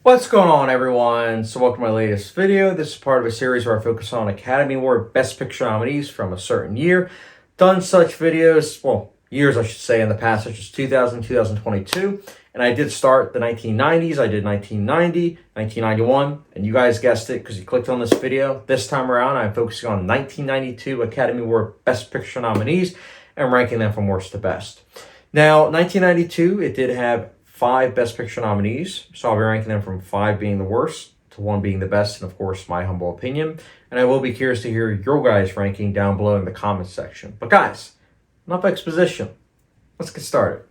What's going on, everyone? So welcome to my latest video. This is part of a series where I focus on Academy Award Best Picture nominees from a certain year. Done such videos, well, years I should say, in the past, such as 2000, 2022. And I did start the 1990s. I did 1990, 1991, and you guys guessed it because you clicked on this video. This time around, I'm focusing on 1992 Academy Award Best Picture nominees and ranking them from worst to best. Now, 1992, it did have 5 Best Picture nominees, so I'll be ranking them from 5 being the worst to 1 being the best, and of course, my humble opinion. And I will be curious to hear your guys' ranking down below in the comments section. But guys, enough exposition. Let's get started.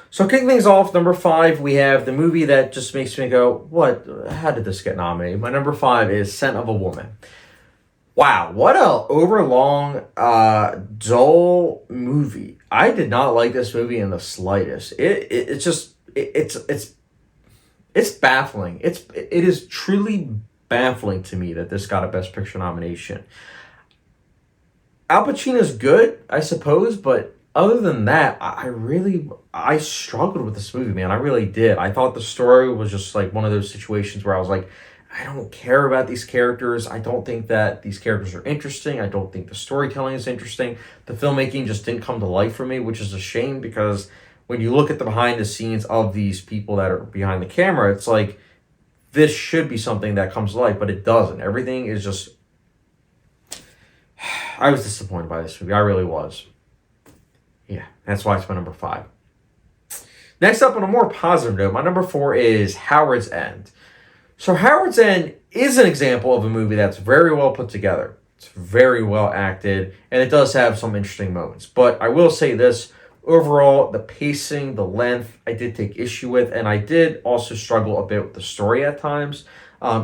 So kicking things off, number 5, we have the movie that just makes me go, what? How did this get nominated? My number 5 is Scent of a Woman. Wow, what a overlong, dull movie. I did not like this movie in the slightest. It's baffling. It is truly baffling to me that this got a Best Picture nomination. Al Pacino's good, I suppose, but other than that, I struggled with this movie, man. I really did. I thought the story was just like one of those situations where I was like, I don't care about these characters. I don't think that these characters are interesting. I don't think the storytelling is interesting. The filmmaking just didn't come to life for me, which is a shame because when you look at the behind the scenes of these people that are behind the camera, it's like this should be something that comes to life, but it doesn't. Everything is just... I was disappointed by this movie. I really was. Yeah, that's why it's my number 5. Next up, on a more positive note, my number 4 is Howard's End. So Howard's End is an example of a movie that's very well put together. It's very well acted, and it does have some interesting moments. But I will say this, overall, the pacing, the length, I did take issue with, and I did also struggle a bit with the story at times,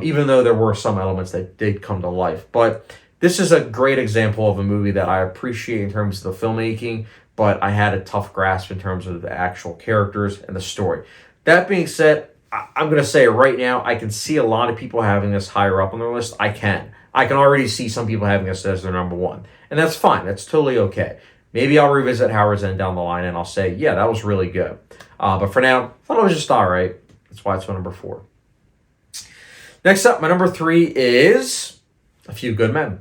even though there were some elements that did come to life. But this is a great example of a movie that I appreciate in terms of the filmmaking, but I had a tough grasp in terms of the actual characters and the story. That being said, I'm going to say it right now, I can see a lot of people having this higher up on their list. I can already see some people having this as their number 1. And that's fine. That's totally okay. Maybe I'll revisit Howard's End down the line and I'll say, yeah, that was really good. But for now, I thought it was just all right. That's why it's my number 4. Next up, my number 3 is A Few Good Men.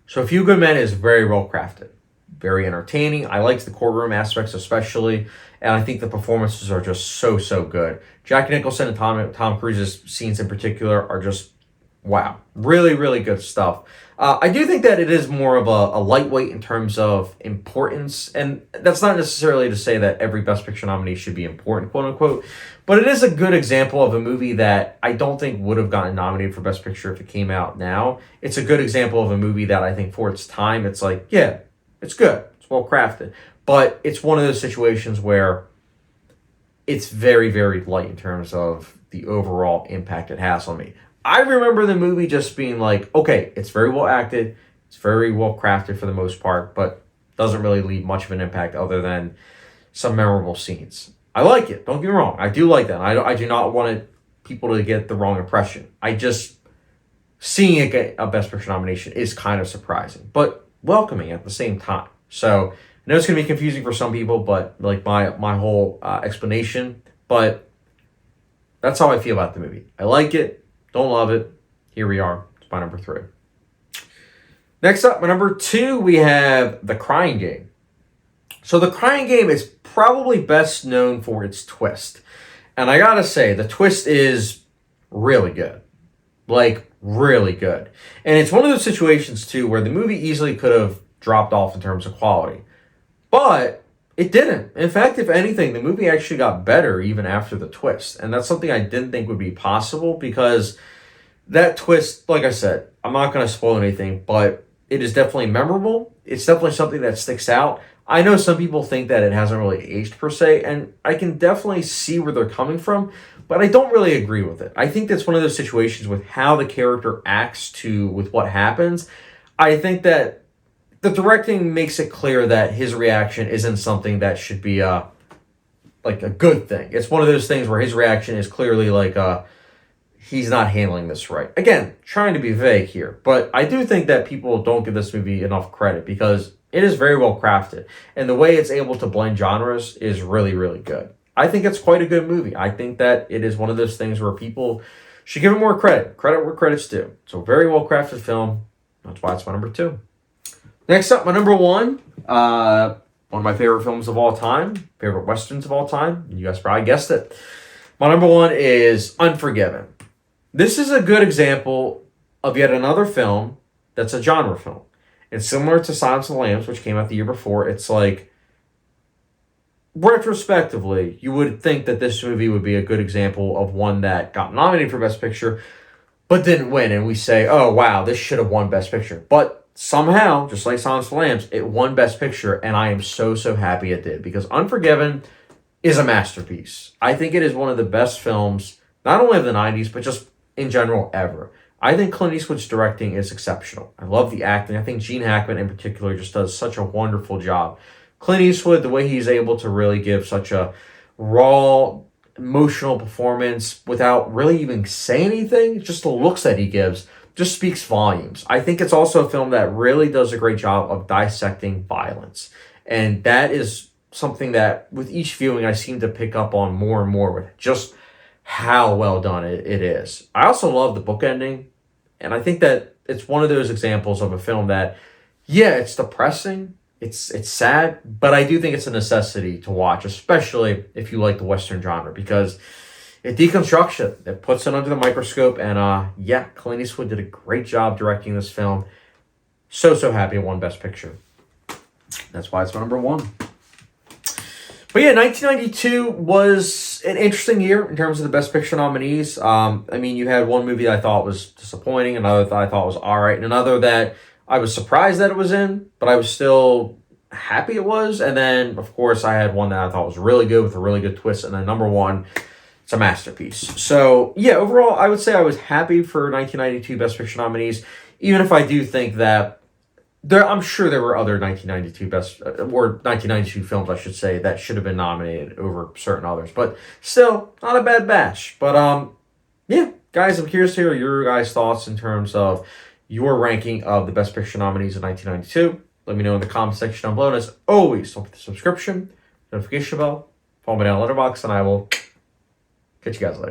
So A Few Good Men is very well crafted. Very entertaining. I liked the courtroom aspects especially, and I think the performances are just so good. Jack Nicholson and Tom Cruise's scenes in particular are just, wow, really good stuff. I do think that it is more of a lightweight in terms of importance, and that's not necessarily to say that every Best Picture nominee should be important, quote unquote, but it is a good example of a movie that I don't think would have gotten nominated for Best Picture if it came out now. It's a good example of a movie that I think for its time, it's like, yeah, it's good. It's well crafted. But it's one of those situations where it's very light in terms of the overall impact it has on me. I remember the movie just being like, okay, it's very well acted. It's very well crafted for the most part, but doesn't really leave much of an impact other than some memorable scenes. I like it. Don't get me wrong. I do like that. I do not want people to get the wrong impression. I just... Seeing it get a Best Picture nomination is kind of surprising. But welcoming at the same time. So I know it's going to be confusing for some people, but like my whole explanation, but that's how I feel about the movie. I like it, don't love it. Here we are. It's my number 3. Next up, my number 2, we have The Crying Game. So The Crying Game is probably best known for its twist. And I gotta say, the twist is really good. Like, really good. And it's one of those situations, too, where the movie easily could have dropped off in terms of quality. But it didn't. In fact, if anything, the movie actually got better even after the twist. And that's something I didn't think would be possible because that twist, like I said, I'm not going to spoil anything, but it is definitely memorable. It's definitely something that sticks out. I know some people think that it hasn't really aged per se, and I can definitely see where they're coming from, but I don't really agree with it. I think that's one of those situations with how the character acts with what happens. I think that the directing makes it clear that his reaction isn't something that should be like a good thing. It's one of those things where his reaction is clearly like he's not handling this right. Again, trying to be vague here, but I do think that people don't give this movie enough credit because it is very well crafted, and the way it's able to blend genres is really, really good. I think it's quite a good movie. I think that it is one of those things where people should give it more credit. Credit where credit's due. It's a very well crafted film. That's why it's my number 2. Next up, my number 1. One of my favorite films of all time. Favorite westerns of all time. You guys probably guessed it. My number 1 is Unforgiven. This is a good example of yet another film that's a genre film. It's similar to Silence of the Lambs, which came out the year before. It's like, retrospectively, you would think that this movie would be a good example of one that got nominated for Best Picture, but didn't win. And we say, oh, wow, this should have won Best Picture. But somehow, just like Silence of the Lambs, it won Best Picture, and I am so, so happy it did, because Unforgiven is a masterpiece. I think it is one of the best films, not only of the 90s, but just in general ever. I think Clint Eastwood's directing is exceptional. I love the acting. I think Gene Hackman in particular just does such a wonderful job. Clint Eastwood, the way he's able to really give such a raw, emotional performance without really even saying anything, just the looks that he gives just speaks volumes. I think it's also a film that really does a great job of dissecting violence. And that is something that with each viewing I seem to pick up on more and more with just how well done it is. I also love the book ending, and I think that it's one of those examples of a film that, yeah, it's depressing, it's sad, but I do think it's a necessity to watch, especially if you like the Western genre, because it deconstructs it. It puts it under the microscope, and yeah, Clint Eastwood did a great job directing this film. So, so happy it won Best Picture. That's why it's my number 1. But yeah, 1992 was an interesting year in terms of the Best Picture nominees. I mean, you had one movie that I thought was disappointing, another that I thought was all right, and another that I was surprised that it was in, but I was still happy it was. And then, of course, I had one that I thought was really good with a really good twist, and then number 1, it's a masterpiece. So, yeah, overall, I would say I was happy for 1992 Best Picture nominees, even if I do think that I'm sure there were other 1992 films, I should say, that should have been nominated over certain others. But still, not a bad batch. But yeah, guys, I'm curious to hear your guys' thoughts in terms of your ranking of the Best Picture nominees of 1992. Let me know in the comment section down below. And as always, don't forget the subscription, notification bell, follow me down Letterboxd, and I will catch you guys later.